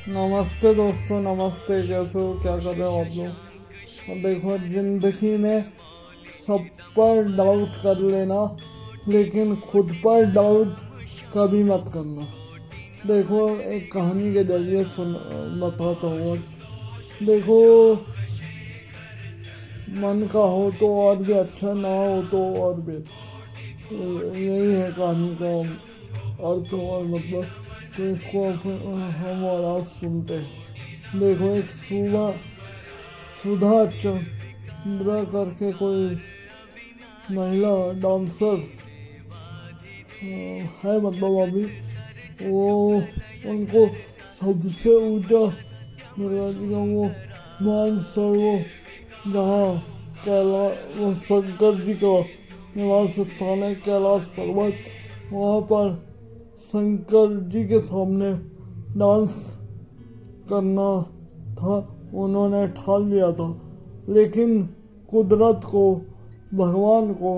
नमस्ते दोस्तों, नमस्ते। कैसे हो, क्या कर रहे हो आप लोग? और देखो, जिंदगी में सब पर डाउट कर लेना, लेकिन खुद पर डाउट कभी मत करना। देखो, एक कहानी के जरिए सुन बताता हूँ आज। देखो, मन का हो तो और भी अच्छा, ना हो तो और भी अच्छा। यही है कहानी का अर्थ और मतलब। तो इसको हम और आप सुनते हैं। देखो, एक सुधा चंद्रा करके कोई महिला डांसर है, मतलब अभी वो उनको सबसे ऊंचा वो मान सरोवर, जहाँ वो शंकर जी का निवास स्थान है, कैलाश पर्वत, वहाँ पर शंकर जी के सामने डांस करना था। उन्होंने ठान लिया था, लेकिन कुदरत को, भगवान को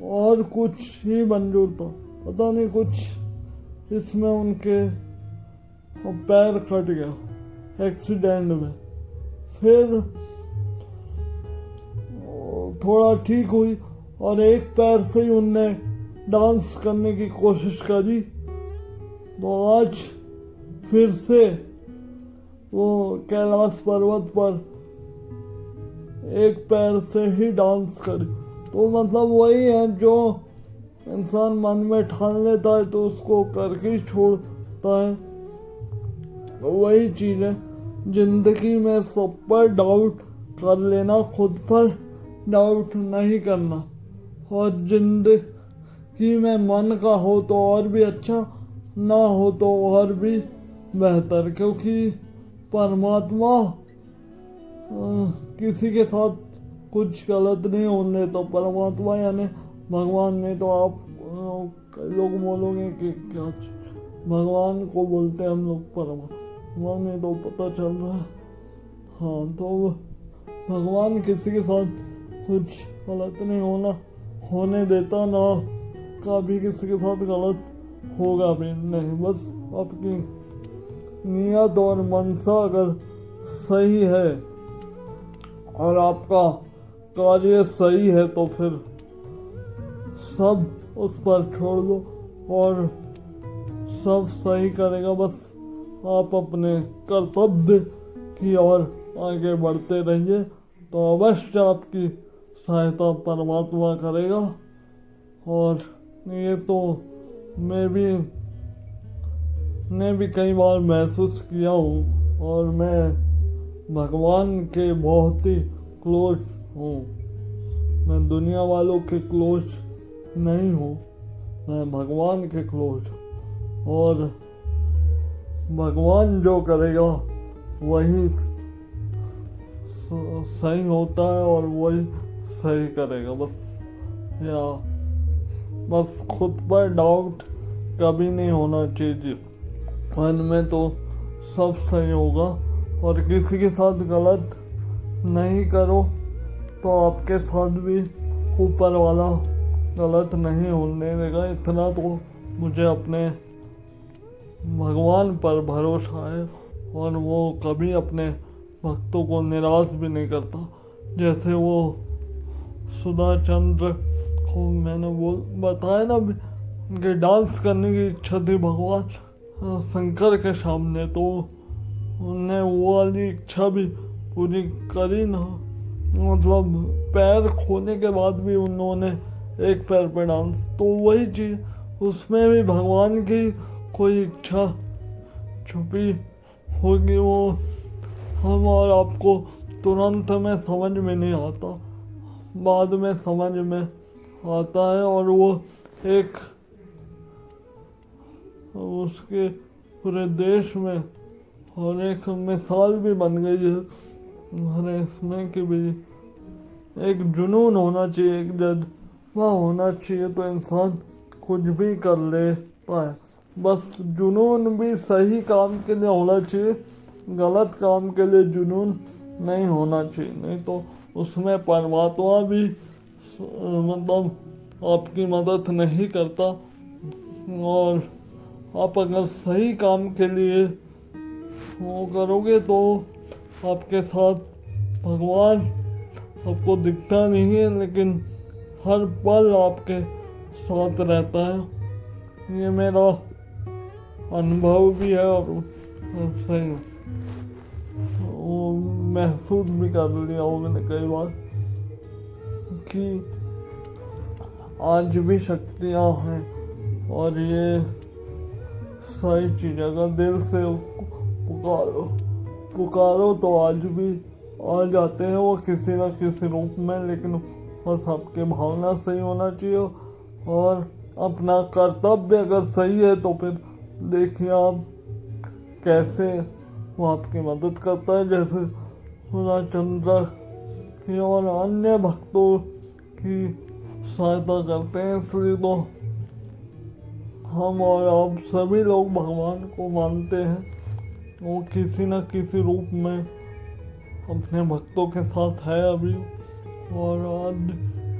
और कुछ ही मंजूर था। पता नहीं, कुछ इसमें उनके पैर कट गया एक्सीडेंट में। फिर थोड़ा ठीक हुई और एक पैर से ही उनने डांस करने की कोशिश करी। तो आज फिर से वो कैलाश पर्वत पर एक पैर से ही डांस करे। तो मतलब वही है, जो इंसान मन में ठान लेता है तो उसको करके ही छोड़ता है। तो वही चीज़ है, जिंदगी में सब पर डाउट कर लेना, खुद पर डाउट नहीं करना। और जिंदगी में मन का हो तो और भी अच्छा, ना हो तो और भी बेहतर। क्योंकि परमात्मा किसी के साथ कुछ गलत नहीं होने तो, परमात्मा यानी भगवान ने तो आप लोग बोलोगे कि क्या भगवान को बोलते हैं हम लोग, परमात्मा ने तो पता चल रहा है। हाँ, तो भगवान किसी के साथ कुछ गलत नहीं होने देता, ना कभी किसी के साथ गलत होगा भी नहीं। बस आपकी नियत और मनसा अगर सही है और आपका कार्य सही है तो फिर सब उस पर छोड़ दो और सब सही करेगा। बस आप अपने कर्तव्य की ओर आगे बढ़ते रहिए, तो अवश्य आपकी सहायता परमात्मा करेगा। और ये तो मैं भी कई बार महसूस किया हूँ, और मैं भगवान के बहुत ही क्लोज हूँ। मैं दुनिया वालों के क्लोज नहीं हूँ, मैं भगवान के क्लोज हूँ। और भगवान जो करेगा वही सही होता है और वही सही करेगा। बस खुद पर डाउट कभी नहीं होना चाहिए। मन में तो सब सही होगा, और किसी के साथ गलत नहीं करो तो आपके साथ भी ऊपर वाला गलत नहीं होने देगा। इतना तो मुझे अपने भगवान पर भरोसा है, और वो कभी अपने भक्तों को निराश भी नहीं करता। जैसे वो सुधा चंद्र को मैंने बताया ना, उनके डांस करने की इच्छा थी भगवान शंकर के सामने, तो उनने वो वाली इच्छा भी पूरी करी ना। मतलब पैर खोने के बाद भी उन्होंने एक पैर पे डांस, तो वही चीज़, उसमें भी भगवान की कोई इच्छा छुपी होगी। वो हम और आपको तुरंत में समझ में नहीं आता, बाद में समझ में आता है। और वो एक उसके पूरे देश में और एक मिसाल भी बन गई है हर इसमें कि भी एक जुनून होना चाहिए, एक जज्बा होना चाहिए, तो इंसान कुछ भी कर लेता है। बस जुनून भी सही काम के लिए होना चाहिए, गलत काम के लिए जुनून नहीं होना चाहिए। नहीं तो उसमें परमात्मा भी मतलब आपकी मदद नहीं करता। और आप अगर सही काम के लिए वो करोगे तो आपके साथ भगवान आपको दिखता नहीं है, लेकिन हर पल आपके साथ रहता है। ये मेरा अनुभव भी है और सही वो महसूस भी कर लिया हो मैंने कई बार कि आज भी शक्तियाँ हैं और ये सही चीज़ है। अगर दिल से उसको पुकारो तो आज भी आ जाते हैं वो किसी न किसी रूप में, लेकिन बस आपकी भावना सही होना चाहिए और अपना कर्तव्य अगर सही है तो फिर देखिए आप कैसे वो आपकी मदद करता है, जैसे सूर्यचंद्र की और अन्य भक्तों की सहायता करते हैं। इसलिए तो हम और आप सभी लोग भगवान को मानते हैं, वो किसी न किसी रूप में अपने भक्तों के साथ है अभी और आज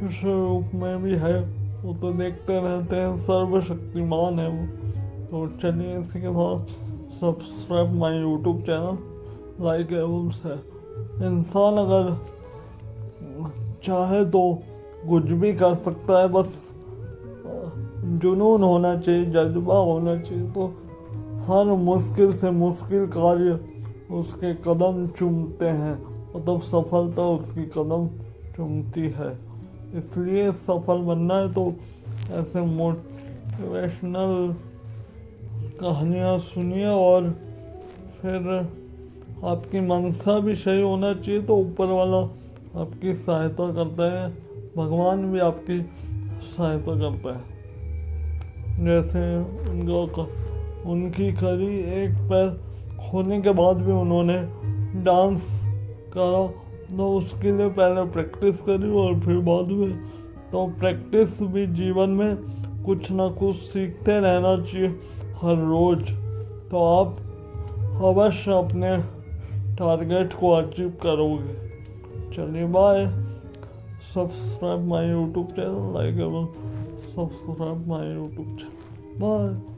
इस रूप में भी है। वो तो देखते रहते हैं, सर्वशक्तिमान है वो। तो चलिए इसी के साथ subscribe my YouTube channel, like एवं शेयर। इंसान अगर चाहे तो कुछ भी कर सकता है, बस जुनून होना चाहिए, जज्बा होना चाहिए। तो हर मुश्किल से मुश्किल कार्य उसके कदम चूमते हैं और तब सफलता उसकी कदम चूमती है। इसलिए सफल बनना है तो ऐसे मोटिवेशनल कहानियाँ सुनिए और फिर आपकी मनसा भी सही होना चाहिए तो ऊपर वाला आपकी सहायता करता है, भगवान भी आपकी सहायता करता है। जैसे उनकी करी एक पैर खोने के बाद भी उन्होंने डांस करा, तो उसके लिए पहले प्रैक्टिस करी और फिर बाद में। तो प्रैक्टिस भी जीवन में कुछ ना कुछ सीखते रहना चाहिए हर रोज, तो आप अवश्य अपने टारगेट को अचीव करोगे। चलिए bye. Subscribe my YouTube channel, like एवं subscribe my YouTube channel. Bye.